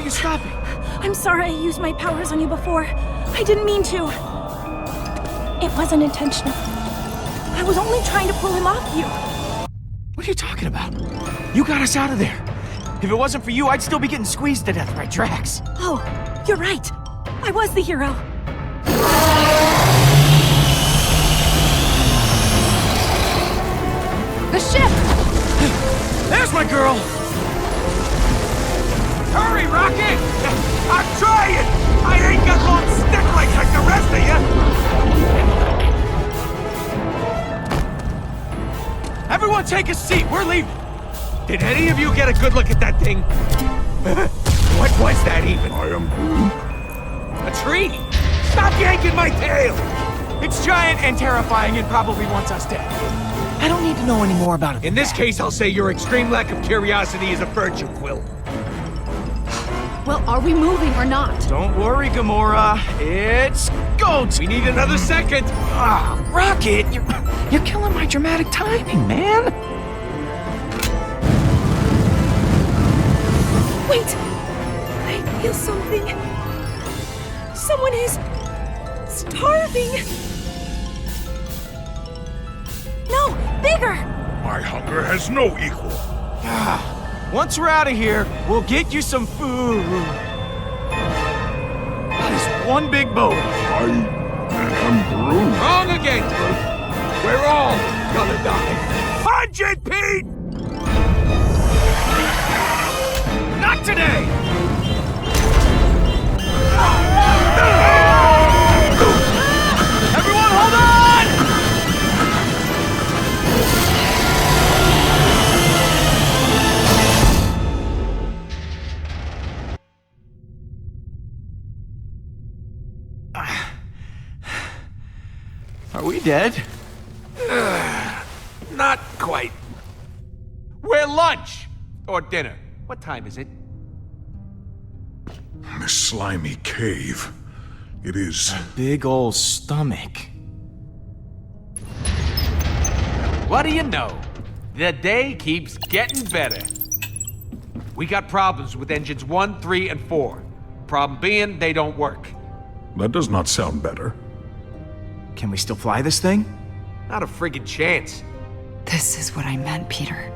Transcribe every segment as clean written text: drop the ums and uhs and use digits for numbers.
you stopping? I'm sorry I used my powers on you before. I didn't mean to. It wasn't intentional. I was only trying to pull him off you. What are you talking about? You got us out of there. If it wasn't for you, I'd still be getting squeezed to death by Drax. Oh, you're right. I was the hero. The ship! There's my girl! Hurry, Rocket! I'm trying! I ain't got long stick legs like the rest of you! Everyone take a seat, we're leaving! Did any of you get a good look at that thing? What was that even? I am Groot. A tree? Stop yanking my tail! It's giant and terrifying and probably wants us dead. I don't need to know any more about it. In this case, I'll say your extreme lack of curiosity is a virtue, Quill. Well, are we moving or not? Don't worry, Gamora. It's go time. We need another second. Ah, Rocket, you're killing my dramatic timing, man. Wait! I feel something. Someone is starving. No, bigger! My hunger has no equal. Once we're out of here, we'll get you some food. That is one big boat. I am Groot. Wrong again, Groot. We're all gonna die. Punch it, Pete! Not today! Everyone, hold on! Are we dead? Not quite. We're lunch! Or dinner. What time is it? This slimy cave. It is. Big ol' stomach. What do you know? The day keeps getting better. We got problems with engines 1, 3, and 4. Problem being, they don't work. That does not sound better. Can we still fly this thing? Not a friggin' chance. This is what I meant, Peter.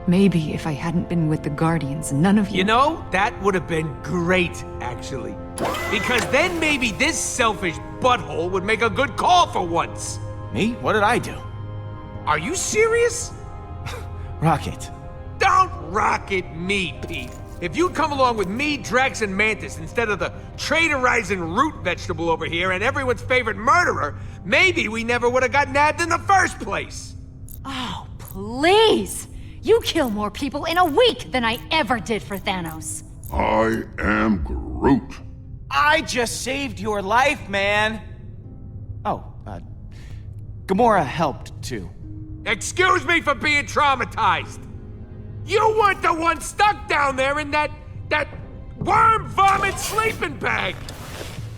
Maybe if I hadn't been with the Guardians, none of you... You know, that would have been great, actually. Because then maybe this selfish butthole would make a good call for once. Me? What did I do? Are you serious? Rocket. Don't rocket me, Pete. If you'd come along with me, Drax, and Mantis instead of the traitorizing root vegetable over here and everyone's favorite murderer, maybe we never would have got nabbed in the first place. Oh, please! You kill more people in a week than I ever did for Thanos. I am Groot. I just saved your life, man. Oh, Gamora helped, too. Excuse me for being traumatized. You weren't the one stuck down there in that worm vomit sleeping bag.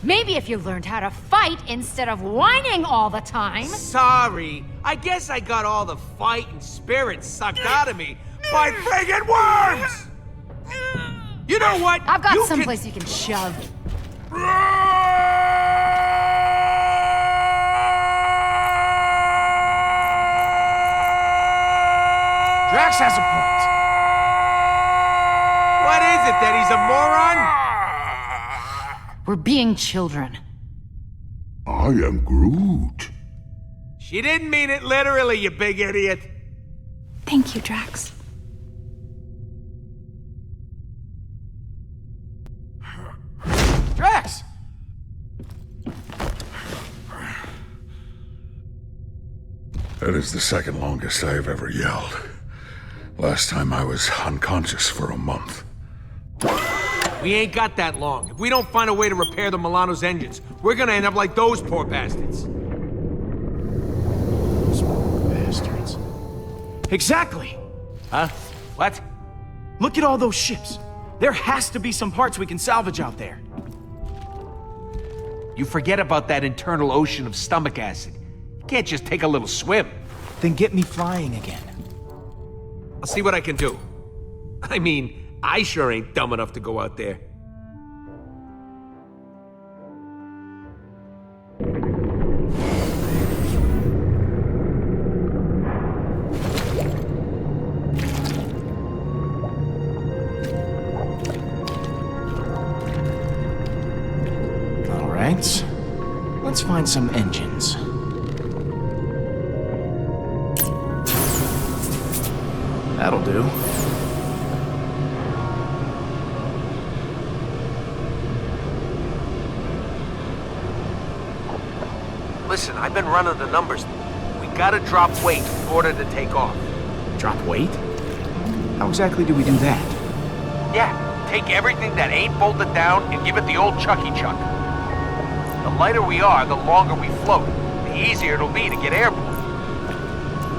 Maybe if you learned how to fight instead of whining all the time. Sorry, I guess I got all the fight and spirit sucked out of me by friggin' worms! You know what? I've got someplace you can shove. Drax has a point. What is it, that he's a moron? We're being children. I am Groot. She didn't mean it literally, you big idiot. Thank you, Drax. Drax! That is the second longest I have ever yelled. Last time I was unconscious for a month. We ain't got that long. If we don't find a way to repair the Milano's engines, we're gonna end up like those poor bastards. Bastards. Exactly! Huh? What? Look at all those ships. There has to be some parts we can salvage out there. You forget about that internal ocean of stomach acid. You can't just take a little swim. Then get me flying again. I'll see what I can do. I mean, I sure ain't dumb enough to go out there. All right. Let's find some engines. That'll do. Listen, I've been running the numbers. We gotta drop weight in order to take off. Drop weight? How exactly do we do that? Yeah, take everything that ain't bolted down and give it the old Chucky Chuck. The lighter we are, the longer we float. The easier it'll be to get airborne.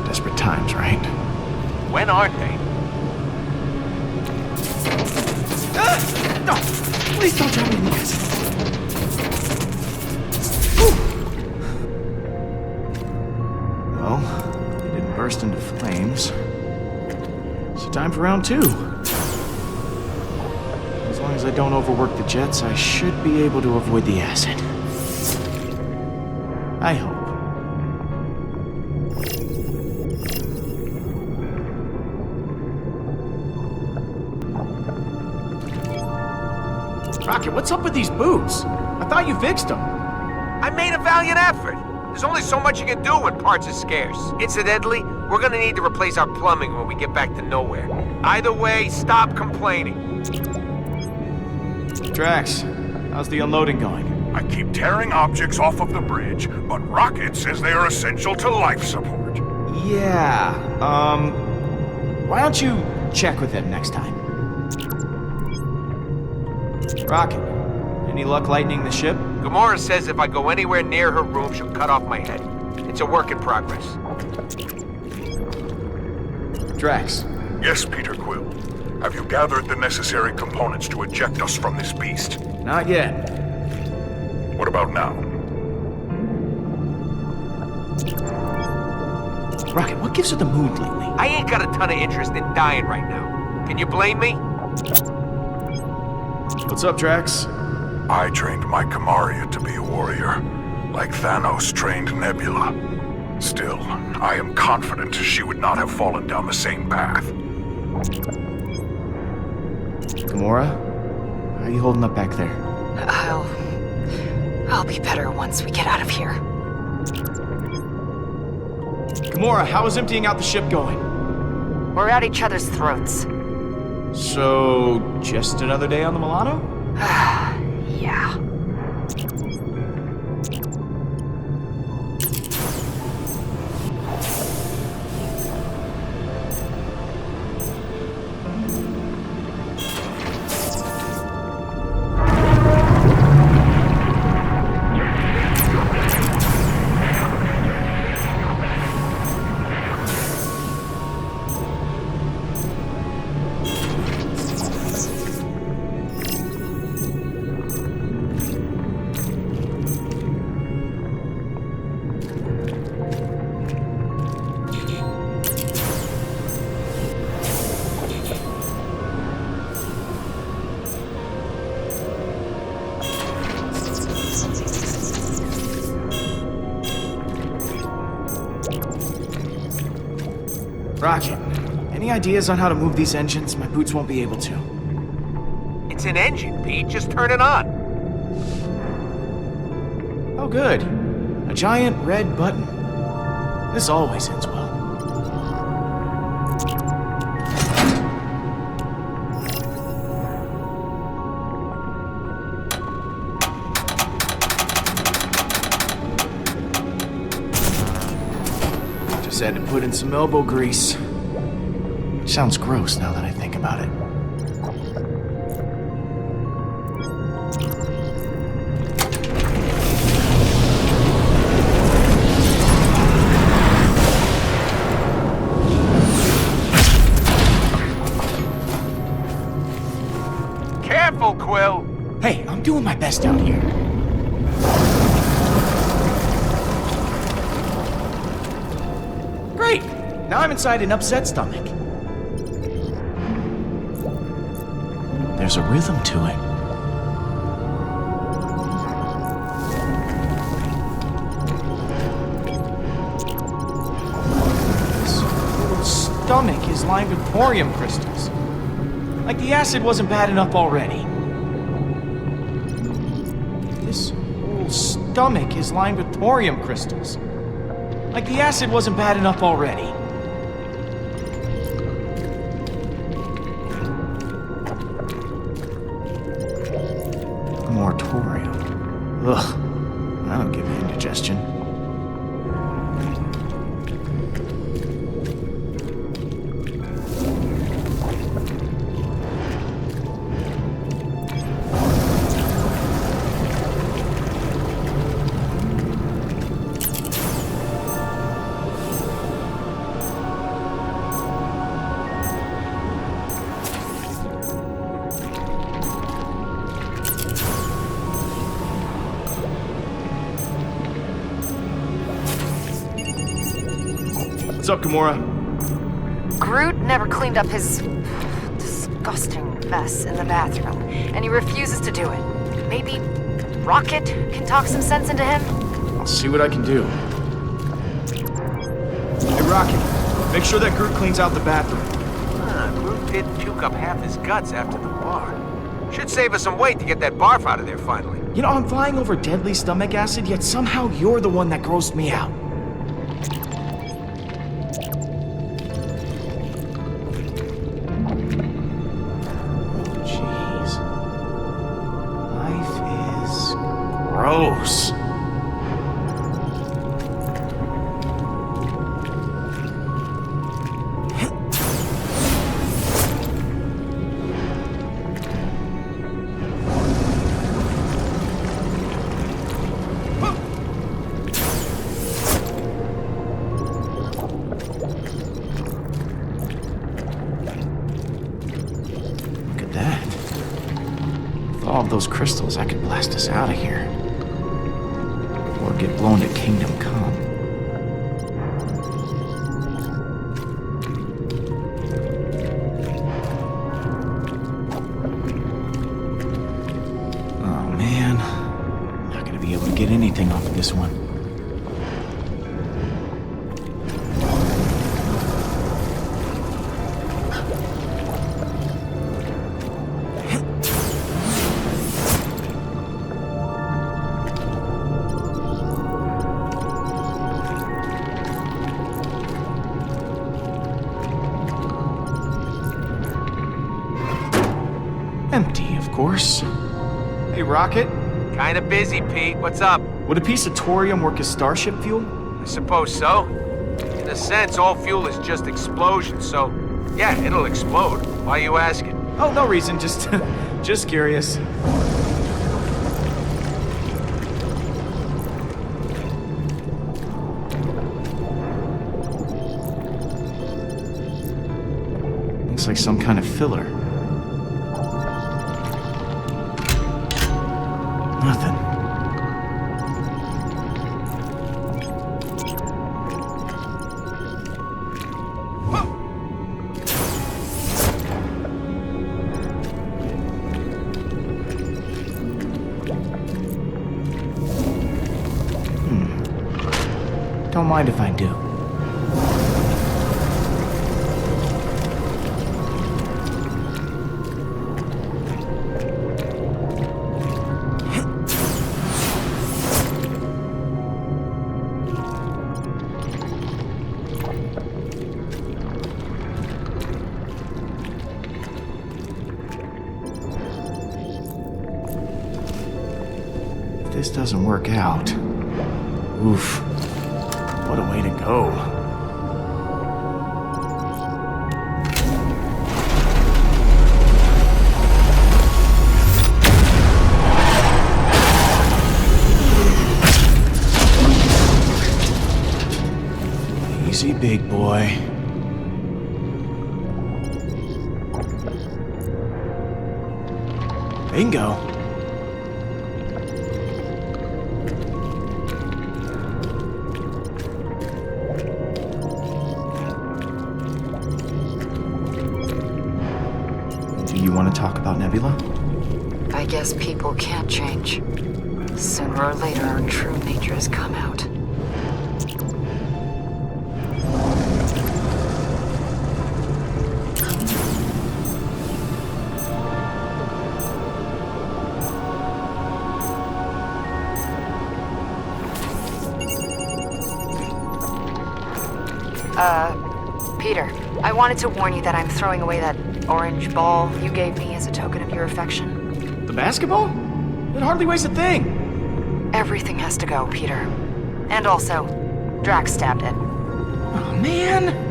Desperate times, right? When aren't they? No! Please don't drop me in this! Well, they didn't burst into flames. So time for round 2. As long as I don't overwork the jets, I should be able to avoid the acid. I hope. Rocket, what's up with these boots? I thought you fixed them. I made a valiant effort. There's only so much you can do when parts are scarce. Incidentally, we're gonna need to replace our plumbing when we get back to nowhere. Either way, stop complaining. Drax, how's the unloading going? I keep tearing objects off of the bridge, but Rocket says they are essential to life support. Yeah, why don't you check with him next time? Rocket, any luck lightening the ship? Gamora says if I go anywhere near her room, she'll cut off my head. It's a work in progress. Drax. Yes, Peter Quill. Have you gathered the necessary components to eject us from this beast? Not yet. What about now? Rocket, what gives her the mood lately? I ain't got a ton of interest in dying right now. Can you blame me? What's up, Drax? I trained my Kamaria to be a warrior, like Thanos trained Nebula. Still, I am confident she would not have fallen down the same path. Gamora, how are you holding up back there? I'll be better once we get out of here. Gamora, how is emptying out the ship going? We're at each other's throats. So, just another day on the Milano? Yeah. Rocket, any ideas on how to move these engines? My boots won't be able to. It's an engine, Pete. Just turn it on. Oh, good. A giant red button. This always ends well. Just had to put in some elbow grease. Which sounds gross now that I think about it. Careful, Quill. Hey, I'm doing my best out here. Great! Now I'm inside an upset stomach. There's a rhythm to it. This little stomach is lined with thorium crystals. Like the acid wasn't bad enough already. This whole stomach is lined with thorium crystals. Like the acid wasn't bad enough already. More thorium. Ugh. That'll give you indigestion. What's up, Gamora? Groot never cleaned up his disgusting mess in the bathroom, and he refuses to do it. Maybe Rocket can talk some sense into him? I'll see what I can do. Hey, Rocket, make sure that Groot cleans out the bathroom. Groot did puke up half his guts after the bar. Should save us some weight to get that barf out of there finally. You know, I'm flying over deadly stomach acid, yet somehow you're the one that grossed me out. Jeez. Life is gross. All of those crystals, I could blast us out of here. Or get blown to Kingdom Come. Oh man, not gonna be able to get anything off of this one. Empty, of course. Hey, Rocket. Kinda busy, Pete. What's up? Would a piece of thorium work as starship fuel? I suppose so. In a sense, all fuel is just explosion, so yeah, it'll explode. Why are you asking? Oh, no reason, just just curious. Looks like some kind of filler. Nothing. Don't mind if I do. If this doesn't work out, oof. What a way to go. Easy, big boy. Bingo. You want to talk about Nebula? I guess people can't change. Sooner or later, our true natures come out. Peter, I wanted to warn you that I'm throwing away that orange ball you gave me as a token of your affection. The basketball? It hardly weighs a thing. Everything has to go, Peter. And also, Drax stabbed it. Oh, man.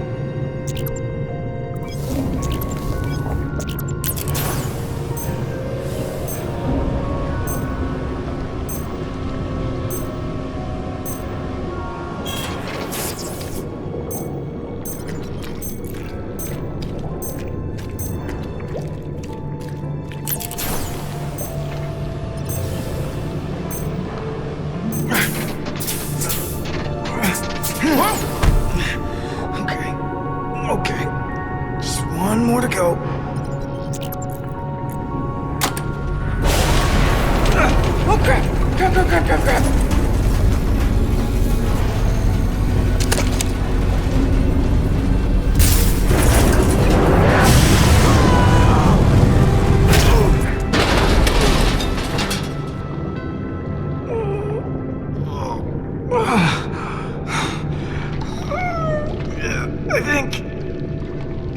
Okay. Just one more to go. Oh, crap! Crap!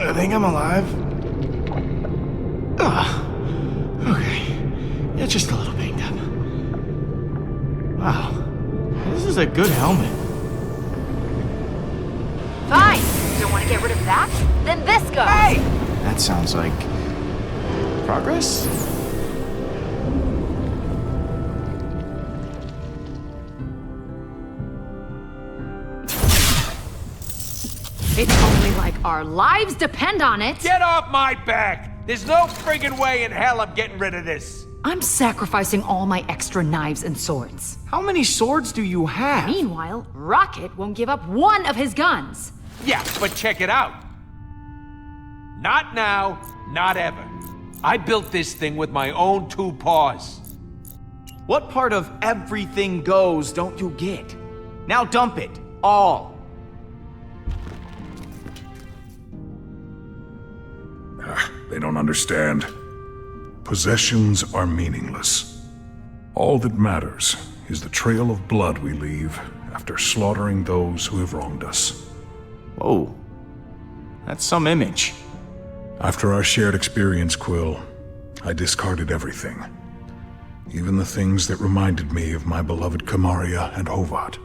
I think I'm alive. Okay. Yeah, just a little banged up. Wow. This is a good helmet. Fine! You don't want to get rid of that? Then this goes! Hey! That sounds like... progress? It's only like our lives depend on it. Get off my back! There's no friggin' way in hell I'm getting rid of this. I'm sacrificing all my extra knives and swords. How many swords do you have? Meanwhile, Rocket won't give up one of his guns. Yeah, but check it out. Not now, not ever. I built this thing with my own 2 paws. What part of everything goes don't you get? Now dump it. All. They don't understand. Possessions are meaningless. All that matters is the trail of blood we leave after slaughtering those who have wronged us. Whoa. That's some image. After our shared experience, Quill, I discarded everything. Even the things that reminded me of my beloved Kamaria and Hovat.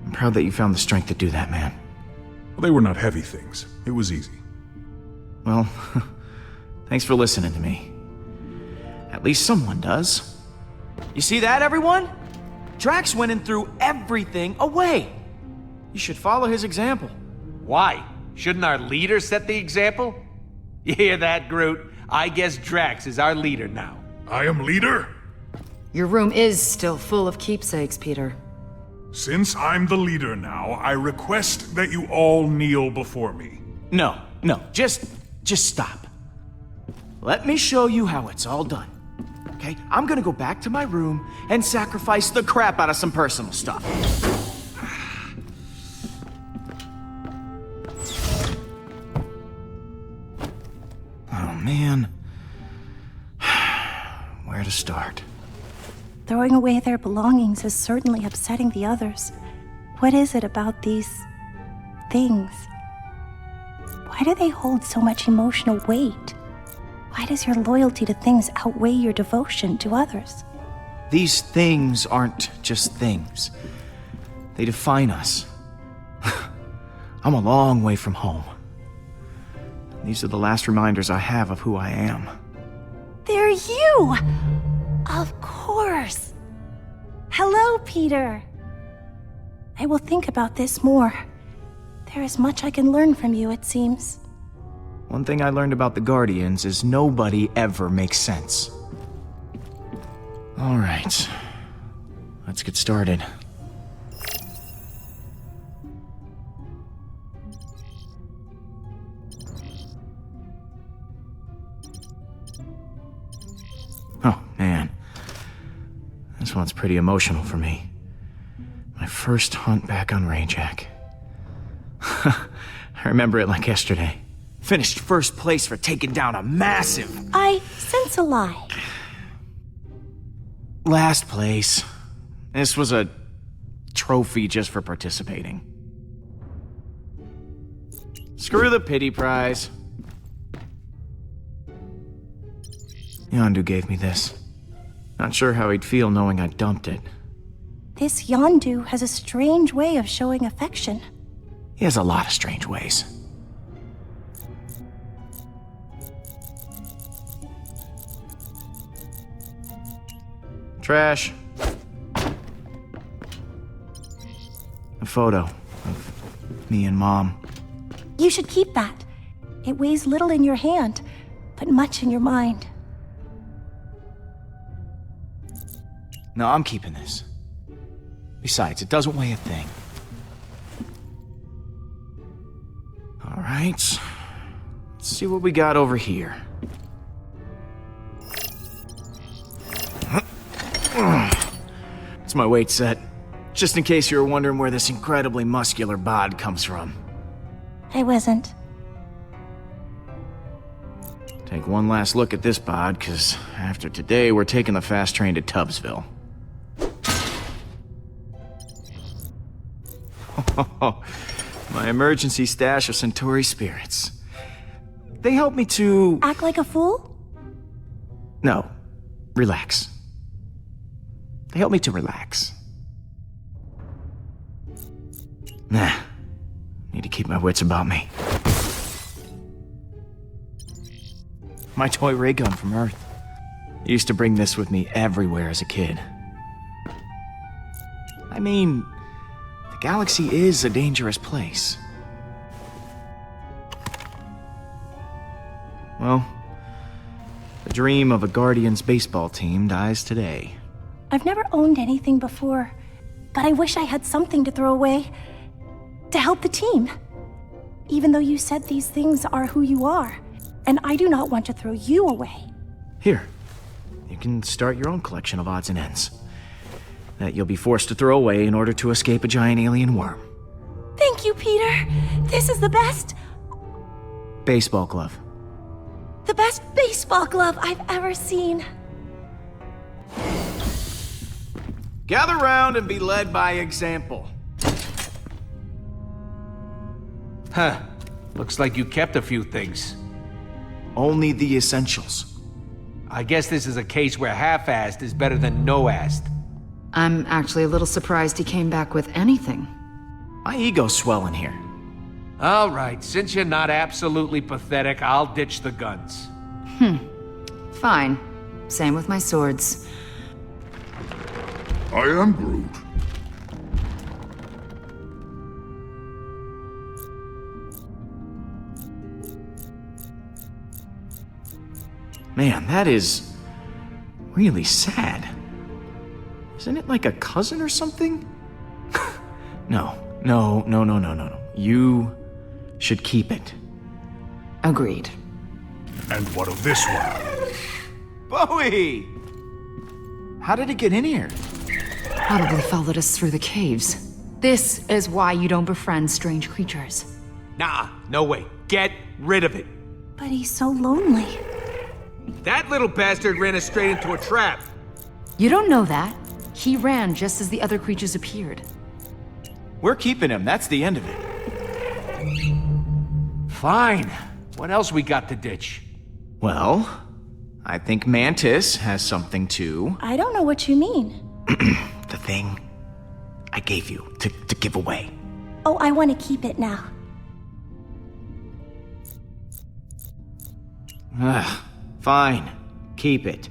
I'm proud that you found the strength to do that, man. They were not heavy things. It was easy. Well, thanks for listening to me. At least someone does. You see that, everyone? Drax went and threw everything away. You should follow his example. Why? Shouldn't our leader set the example? You hear that, Groot? I guess Drax is our leader now. I am leader? Your room is still full of keepsakes, Peter. Since I'm the leader now, I request that you all kneel before me. No, just stop. Let me show you how it's all done. Okay? I'm gonna go back to my room and sacrifice the crap out of some personal stuff. Oh, man. Where to start? Throwing away their belongings is certainly upsetting the others. What is it about these things? Why do they hold so much emotional weight? Why does your loyalty to things outweigh your devotion to others? These things aren't just things. They define us. I'm a long way from home. These are the last reminders I have of who I am. They're you! Of course. Hello, Peter. I will think about this more. There is much I can learn from you, it seems. One thing I learned about the Guardians is nobody ever makes sense. All right. Let's get started. Oh, man. This one's pretty emotional for me. My first hunt back on Rayjack. I remember it like yesterday. Finished first place for taking down a massive... I sense a lie. Last place. This was a trophy just for participating. Screw the pity prize. Yondu gave me this. Not sure how he'd feel knowing I dumped it. This Yondu has a strange way of showing affection. He has a lot of strange ways. Trash. A photo of me and Mom. You should keep that. It weighs little in your hand, but much in your mind. No, I'm keeping this. Besides, it doesn't weigh a thing. All right. Let's see what we got over here. It's my weight set. Just in case you were wondering where this incredibly muscular bod comes from. I wasn't. Take one last look at this bod, because after today, we're taking the fast train to Tubbsville. My emergency stash of Centauri spirits. They help me to... Act like a fool? No. Relax. They help me to relax. Nah. Need to keep my wits about me. My toy ray gun from Earth. I used to bring this with me everywhere as a kid. I mean, the galaxy is a dangerous place. Well, the dream of a Guardians baseball team dies today. I've never owned anything before, but I wish I had something to throw away to help the team. Even though you said these things are who you are, and I do not want to throw you away. Here, you can start your own collection of odds and ends that you'll be forced to throw away in order to escape a giant alien worm. Thank you, Peter. This is the best Baseball glove. baseball glove I've ever seen. Gather round and be led by example. Huh. Looks like you kept a few things. Only the essentials. I guess this is a case where half-assed is better than no-assed. I'm actually a little surprised he came back with anything. My ego's swelling here. All right, since you're not absolutely pathetic, I'll ditch the guns. Fine. Same with my swords. I am Groot. Man, that is really sad. Isn't it like a cousin or something? No. You should keep it. Agreed. And what of this one? Bowie! How did it get in here? Probably followed us through the caves. This is why you don't befriend strange creatures. Nah, no way. Get rid of it. But he's so lonely. That little bastard ran us straight into a trap. You don't know that. He ran just as the other creatures appeared. We're keeping him, that's the end of it. Fine. What else we got to ditch? Well, I think Mantis has something too. I don't know what you mean. The thing I gave you to give away. Oh, I want to keep it now. Fine. Keep it.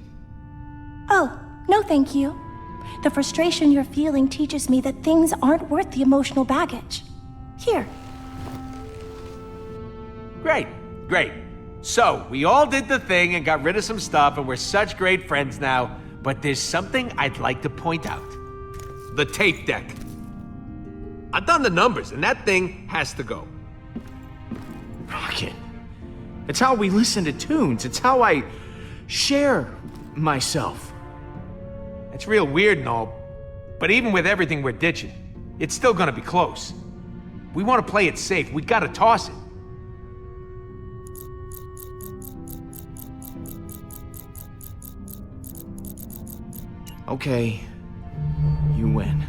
Oh, no thank you. The frustration you're feeling teaches me that things aren't worth the emotional baggage. Here. Great. So, we all did the thing and got rid of some stuff and we're such great friends now, but there's something I'd like to point out. The tape deck. I've done the numbers and that thing has to go. Rocket. It's how we listen to tunes. It's how I share myself. It's real weird and all, but even with everything we're ditching, it's still gonna be close. We want to play it safe. We gotta toss it. Okay, you win.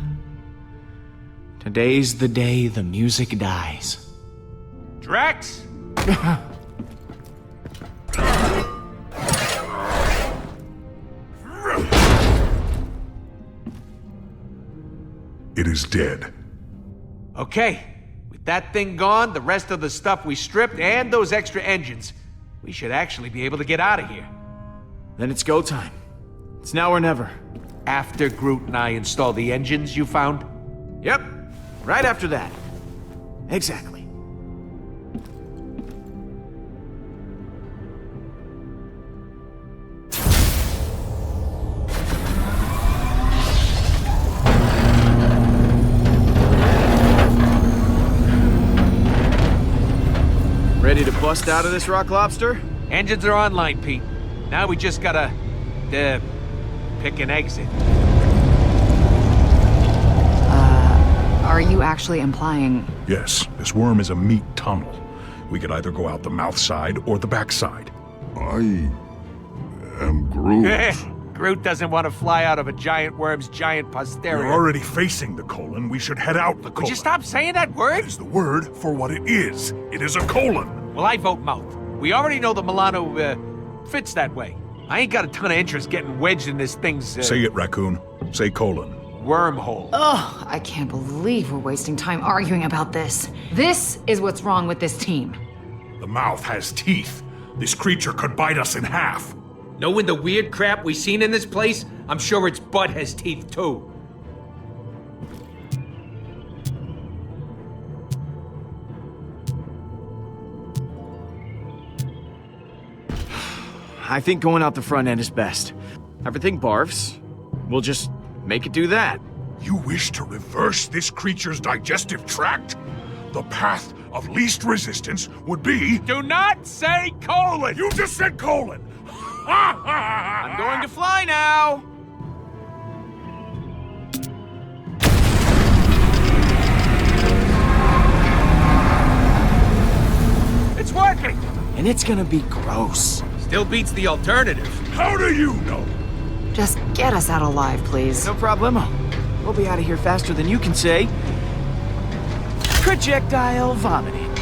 Today's the day the music dies. Drax? It is dead. Okay. With that thing gone, the rest of the stuff we stripped, and those extra engines, we should actually be able to get out of here. Then it's go time. It's now or never. After Groot and I install the engines you found? Yep, right after that. Exactly. Ready to bust out of this, Rock Lobster? Engines are online, Pete. Now we just gotta, pick an exit. Are you actually implying... Yes, this worm is a meat tunnel. We could either go out the mouth side or the back side. I am Groot. Groot doesn't want to fly out of a giant worm's giant posterior. We're already facing the colon. We should head out the colon. Would you stop saying that word? That is the word for what it is. It is a colon. Well, I vote mouth. We already know that Milano, fits that way. I ain't got a ton of interest getting wedged in this thing's, Say it, raccoon. Say colon. wormhole. Ugh, I can't believe we're wasting time arguing about this. This is what's wrong with this team. The mouth has teeth. This creature could bite us in half. Knowing the weird crap we seen in this place, I'm sure its butt has teeth too. I think going out the front end is best. Everything barfs. We'll just make it do that. You wish to reverse this creature's digestive tract? The path of least resistance would be... Do not say colon! You just said colon! I'm going to fly now! It's working! And it's gonna be gross. Still beats the alternative. How do you know? Just get us out alive, please. No problemo. We'll be out of here faster than you can say. Projectile vomiting.